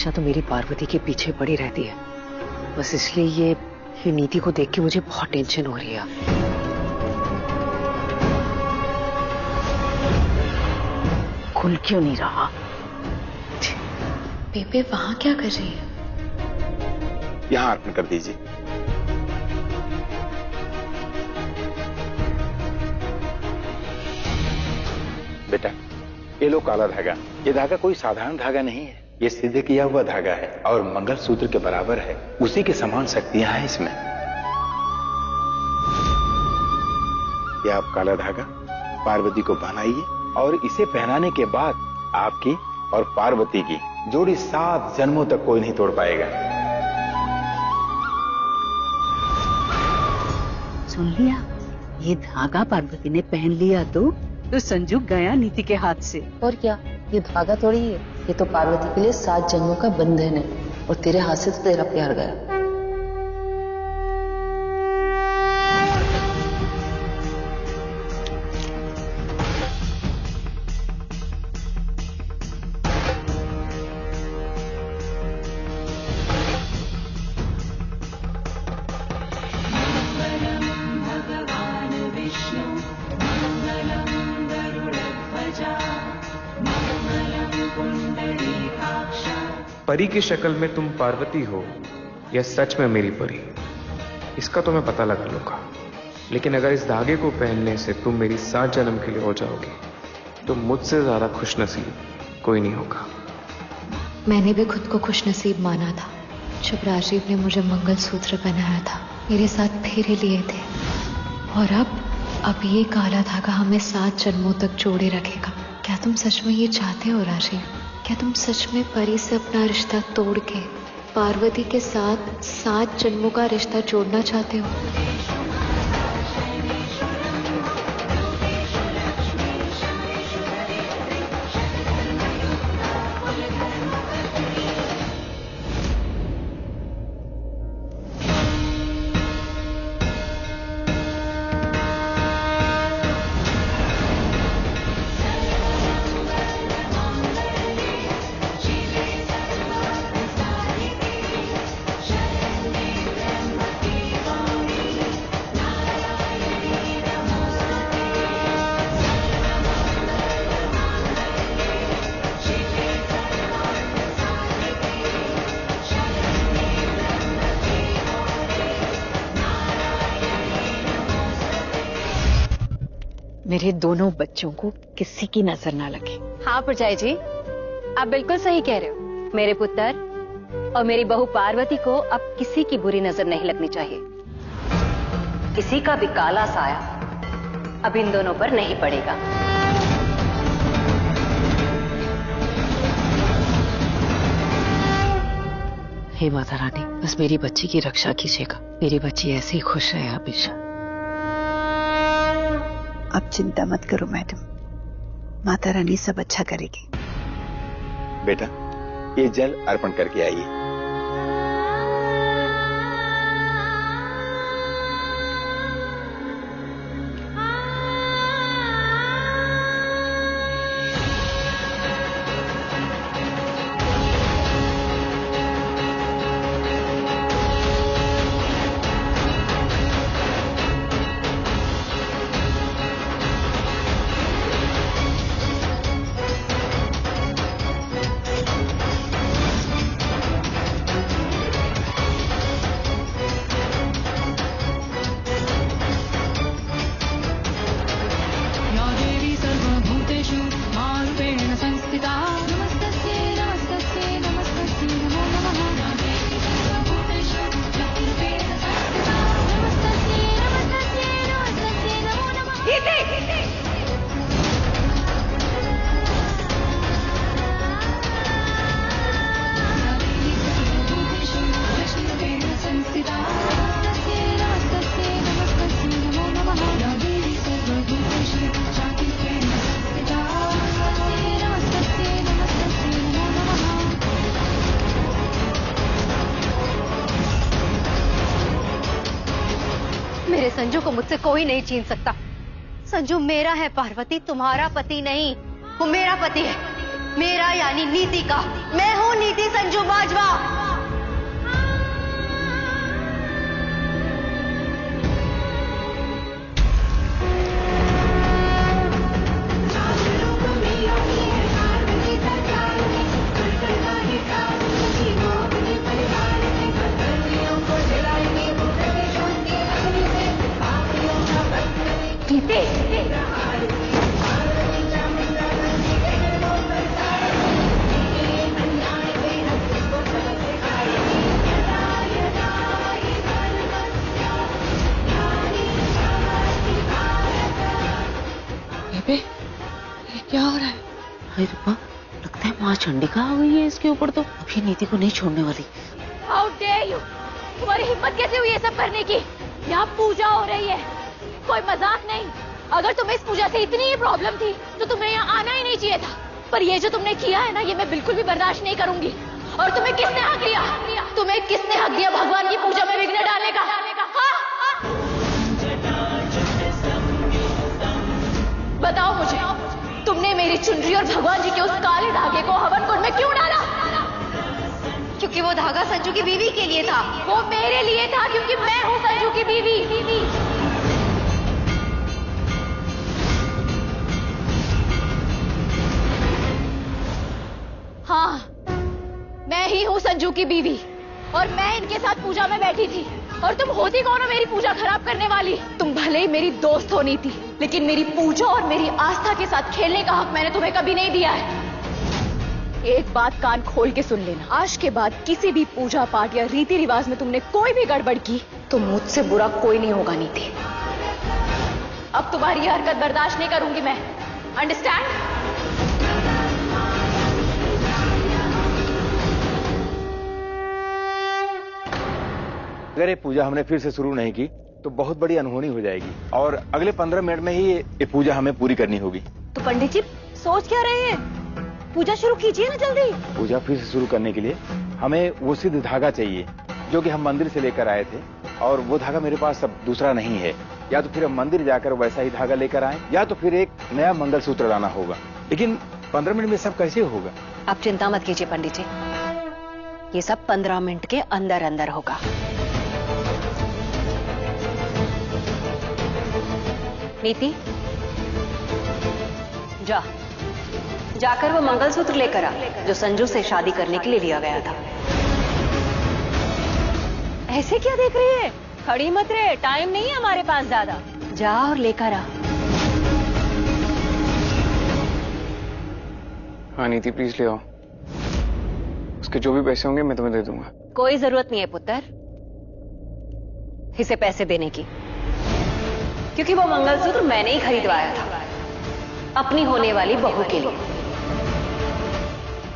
हमेशा तो मेरी पार्वती के पीछे पड़ी रहती है। बस इसलिए ये नीति को देख के मुझे बहुत टेंशन हो रही है। खुल क्यों नहीं रहा? बेबे वहां क्या कर रही है? यहाँ अर्पण कर दीजिए। बेटा, ये लो काला धागा। ये धागा कोई साधारण धागा नहीं है, ये सिद्ध किया हुआ धागा है और मंगलसूत्र के बराबर है। उसी के समान शक्तियां हैं इसमें। ये आप काला धागा पार्वती को पहनाइए और इसे पहनाने के बाद आपकी और पार्वती की जोड़ी 7 जन्मों तक कोई नहीं तोड़ पाएगा। सुन लिया? ये धागा पार्वती ने पहन लिया तो संजू गया नीति के हाथ से। और क्या, ये धागा थोड़ी है, ये तो पार्वती के लिए 7 जन्मों का बंधन है और तेरे हाथ से तो तेरा प्यार गया। परी की शक्ल में तुम पार्वती हो या सच में मेरी परी, इसका तो मैं पता लगा लूंगा। लेकिन अगर इस धागे को पहनने से तुम मेरी 7 जन्म के लिए हो जाओगी तो मुझसे ज्यादा खुशनसीब कोई नहीं होगा। मैंने भी खुद को खुशनसीब माना था जब राजीव ने मुझे मंगलसूत्र पहनाया था, मेरे साथ फेरे लिए थे। और अब ये काला धागा हमें 7 जन्मों तक जोड़े रखेगा। क्या तुम सच में ये चाहते हो राजीव? क्या तुम सच में परी से अपना रिश्ता तोड़ के पार्वती के साथ 7 जन्मों का रिश्ता जोड़ना चाहते हो? मेरे दोनों बच्चों को किसी की नजर ना लगे। हाँ परजाई जी, आप बिल्कुल सही कह रहे हो। मेरे पुत्र और मेरी बहू पार्वती को अब किसी की बुरी नजर नहीं लगनी चाहिए। किसी का भी काला साया अब इन दोनों पर नहीं पड़ेगा। हे माता रानी, बस मेरी बच्ची की रक्षा कीजिएगा। मेरी बच्ची ऐसे ही खुश रहे हमेशा। अब चिंता मत करो मैडम, माता रानी सब अच्छा करेगी। बेटा, ये जल अर्पण करके आइए। मेरे संजू को मुझसे कोई नहीं छीन सकता। संजू मेरा है पार्वती, तुम्हारा पति नहीं। वो मेरा पति है, मेरा यानी नीति का। मैं हूँ नीति संजू बाई। अरे रूपा, लगता है माँ चंडिका आ गई है इसके ऊपर, तो अब ये नीति को नहीं छोड़ने वाली। How dare you! तुम्हारी हिम्मत कैसे हुई ये सब करने की? यहाँ पूजा हो रही है, कोई मजाक नहीं। अगर तुम्हें इस पूजा से इतनी ही प्रॉब्लम थी तो तुम्हें यहाँ आना ही नहीं चाहिए था। पर ये जो तुमने किया है ना, ये मैं बिल्कुल भी बर्दाश्त नहीं करूंगी। और तुम्हें किसने हक दिया? तुम्हें किसने हक दिया भगवान की पूजा में विघ्न डालने का? बताओ मुझे, तुमने मेरी चुनरी और भगवान जी के उस काले धागे को हवन कुंड में क्यों डाला? क्योंकि वो धागा संजू की बीवी के लिए था। वो मेरे लिए था क्योंकि मैं हूँ संजू की बीवी। हाँ, मैं ही हूँ संजू की बीवी और मैं इनके साथ पूजा में बैठी थी। और तुम होती कौन हो मेरी पूजा खराब करने वाली? तुम भले ही मेरी दोस्त हो नीति, लेकिन मेरी पूजा और मेरी आस्था के साथ खेलने का हक मैंने तुम्हें कभी नहीं दिया है। एक बात कान खोल के सुन लेना, आज के बाद किसी भी पूजा पाठ या रीति रिवाज में तुमने कोई भी गड़बड़ की तो मुझसे बुरा कोई नहीं होगा नीति। अब तुम्हारी यह हरकत बर्दाश्त नहीं करूंगी मैं, अंडरस्टैंड? अगर ये पूजा हमने फिर से शुरू नहीं की तो बहुत बड़ी अनहोनी हो जाएगी और अगले 15 मिनट में ही ये पूजा हमें पूरी करनी होगी। तो पंडित जी सोच क्या रहे हैं? पूजा शुरू कीजिए ना जल्दी। पूजा फिर से शुरू करने के लिए हमें वो सिद्ध धागा चाहिए जो कि हम मंदिर से लेकर आए थे, और वो धागा मेरे पास अब दूसरा नहीं है। या तो फिर हम मंदिर जाकर वैसा ही धागा लेकर आए, या तो फिर एक नया मंगलसूत्र लाना होगा। लेकिन 15 मिनट में सब कैसे होगा? आप चिंता मत कीजिए पंडित जी, ये सब 15 मिनट के अंदर अंदर होगा। नीति, जाकर वो मंगलसूत्र लेकर आ जो संजू से शादी करने के लिए लिया गया था। ऐसे क्या देख रही है? खड़ी मत रहे, टाइम नहीं है हमारे पास ज्यादा। जा और लेकर आ। हाँ नीति, प्लीज ले आओ। उसके जो भी पैसे होंगे मैं तुम्हें दे दूंगा। कोई जरूरत नहीं है पुत्र इसे पैसे देने की, क्योंकि वो मंगलसूत्र मैंने ही खरीदवाया था अपनी होने वाली बहू के लिए।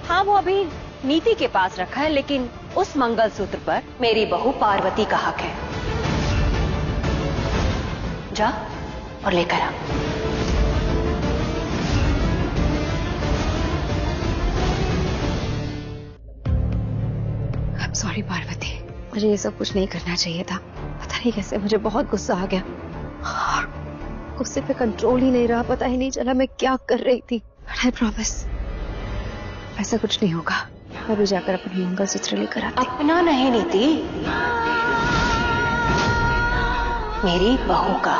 हाँ, वो अभी नीति के पास रखा है, लेकिन उस मंगलसूत्र पर मेरी बहू पार्वती का हक है। जा और लेकर आ। I'm sorry पार्वती, मुझे ये सब कुछ नहीं करना चाहिए था। पता नहीं कैसे मुझे बहुत गुस्सा आ गया और गुस्से पे कंट्रोल ही नहीं रहा। पता ही नहीं चला मैं क्या कर रही थी। But I promise, ऐसा कुछ नहीं होगा। मैं भी जाकर अपना मंगलसूत्र लेकर आती। अपना नहीं नीति, मेरी बहू का।